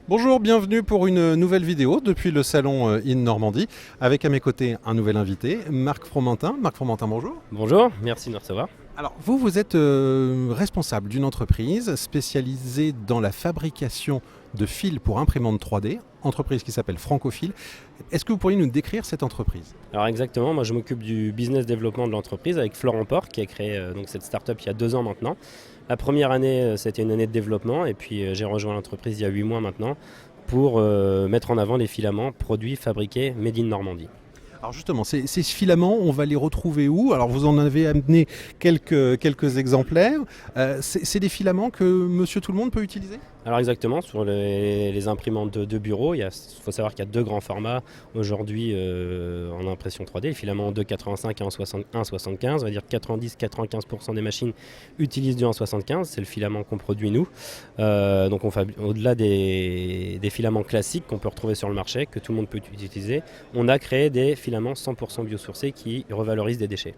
Bonjour, bienvenue pour une nouvelle vidéo depuis le salon In Normandie, avec à mes côtés un nouvel invité, Marc Fromentin. Marc Fromentin, bonjour. Bonjour, merci de nous recevoir. Alors, vous êtes responsable d'une entreprise spécialisée dans la fabrication de fils pour imprimante 3D, entreprise qui s'appelle Francophile. Est-ce que vous pourriez nous décrire cette entreprise? Alors exactement, moi je m'occupe du business développement de l'entreprise avec Florent Port qui a créé donc cette start-up il y a 2 ans maintenant. La première année, c'était une année de développement et puis j'ai rejoint l'entreprise il y a 8 mois maintenant pour mettre en avant les filaments produits fabriqués Made in Normandie. Alors justement, ces filaments, on va les retrouver où? Alors vous en avez amené quelques exemplaires. C'est des filaments que monsieur tout le monde peut utiliser? Alors exactement, sur les imprimantes de bureau, il faut savoir qu'il y a 2 grands formats aujourd'hui en impression 3D, les filaments en 2,85 et en 1,75. On va dire que 90-95% des machines utilisent du 1,75, c'est le filament qu'on produit nous. Donc au-delà des filaments classiques qu'on peut retrouver sur le marché, que tout le monde peut utiliser, on a créé des filaments 100% biosourcés qui revalorisent des déchets.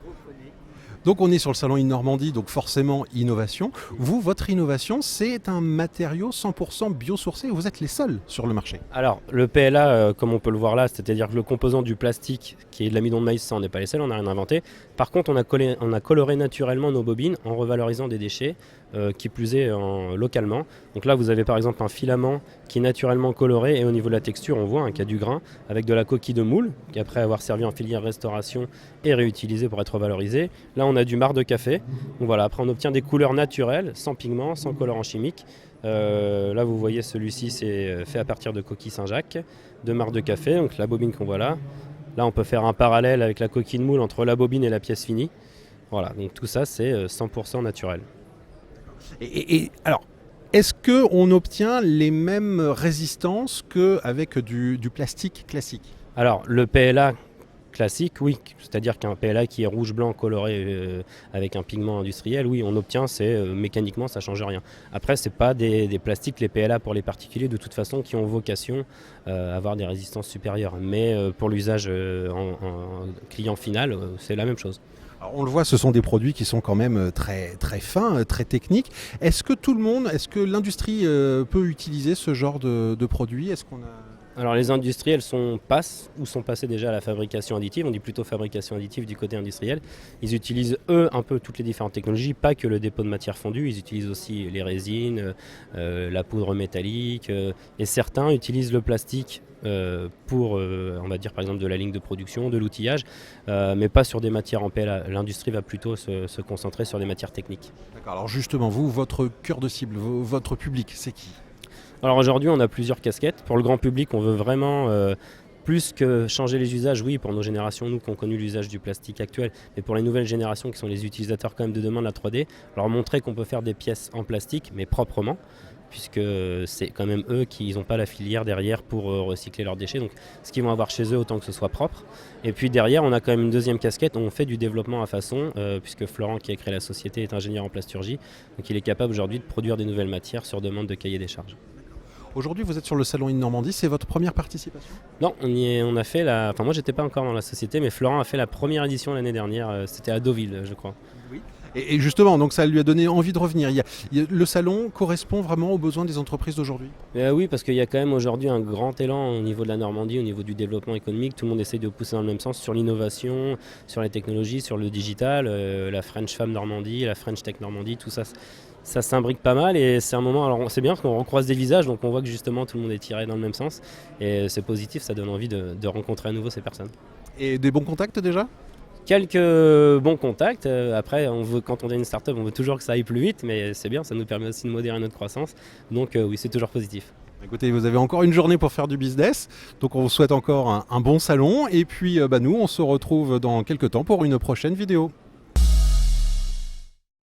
Donc on est sur le salon In Normandie, donc forcément innovation. Vous, votre innovation, c'est un matériau 100% biosourcé. Vous êtes les seuls sur le marché. Alors le PLA, comme on peut le voir là, c'est-à-dire que le composant du plastique qui est de l'amidon de maïs, ça on n'est pas les seuls, on n'a rien inventé. Par contre on a coloré naturellement nos bobines en revalorisant des déchets, qui plus est localement. Donc là vous avez par exemple un filament qui est naturellement coloré et au niveau de la texture on voit qu'il y a du grain avec de la coquille de moule qui après avoir servi en filière restauration est réutilisée pour être revalorisée. Là on a du marc de café. Donc voilà, après on obtient des couleurs naturelles, sans pigments, sans colorants chimiques. Là vous voyez celui-ci c'est fait à partir de coquille Saint-Jacques, de marc de café, donc la bobine qu'on voit là. Là on peut faire un parallèle avec la coquille de moule entre la bobine et la pièce finie. Voilà, donc tout ça c'est 100% naturel. Et alors, est-ce qu'on obtient les mêmes résistances qu'avec du plastique classique? Alors le PLA classique, oui, c'est-à-dire qu'un PLA qui est rouge-blanc coloré avec un pigment industriel, oui, on obtient, mécaniquement, ça ne change rien. Après, ce n'est pas des plastiques, les PLA pour les particuliers, de toute façon, qui ont vocation à avoir des résistances supérieures. Mais pour l'usage en client final, c'est la même chose. Alors, on le voit, ce sont des produits qui sont quand même très, très fins, très techniques. Est-ce que l'industrie peut utiliser ce genre de produits? Alors les industriels sont passés déjà à la fabrication additive, on dit plutôt fabrication additive du côté industriel. Ils utilisent eux un peu toutes les différentes technologies, pas que le dépôt de matière fondue, ils utilisent aussi les résines, la poudre métallique et certains utilisent le plastique pour, on va dire par exemple de la ligne de production, de l'outillage, mais pas sur des matières en PLA. L'industrie va plutôt se concentrer sur des matières techniques. D'accord, alors justement, vous, votre cœur de cible, votre public, c'est qui? Alors aujourd'hui on a plusieurs casquettes. Pour le grand public on veut vraiment plus que changer les usages, oui, pour nos générations, nous qui ont connu l'usage du plastique actuel, mais pour les nouvelles générations qui sont les utilisateurs quand même de demain de la 3D, leur montrer qu'on peut faire des pièces en plastique mais proprement, puisque c'est quand même eux qui n'ont pas la filière derrière pour recycler leurs déchets, donc ce qu'ils vont avoir chez eux autant que ce soit propre. Et puis derrière on a quand même une deuxième casquette, on fait du développement à façon, puisque Florent qui a créé la société est ingénieur en plasturgie, donc il est capable aujourd'hui de produire des nouvelles matières sur demande de cahier des charges. Aujourd'hui, vous êtes sur le salon In Normandie, c'est votre première participation? Non, on a fait enfin moi j'étais pas encore dans la société, mais Florent a fait la première édition l'année dernière, c'était à Deauville je crois. Oui. Et justement, donc ça lui a donné envie de revenir. Le salon correspond vraiment aux besoins des entreprises d'aujourd'hui? Oui, parce qu'il y a quand même aujourd'hui un grand élan au niveau de la Normandie, au niveau du développement économique. Tout le monde essaye de pousser dans le même sens sur l'innovation, sur les technologies, sur le digital, la French Fab Normandie, la French Tech Normandie, tout ça. Ça s'imbrique pas mal et c'est un moment, alors c'est bien parce qu'on recroise des visages, donc on voit que justement tout le monde est tiré dans le même sens et c'est positif, ça donne envie de rencontrer à nouveau ces personnes. Et des bons contacts déjà? Quelques bons contacts, après quand on est une start-up on veut toujours que ça aille plus vite, mais c'est bien, ça nous permet aussi de modérer notre croissance, donc oui c'est toujours positif. Écoutez, vous avez encore une journée pour faire du business, donc on vous souhaite encore un bon salon et puis nous on se retrouve dans quelques temps pour une prochaine vidéo.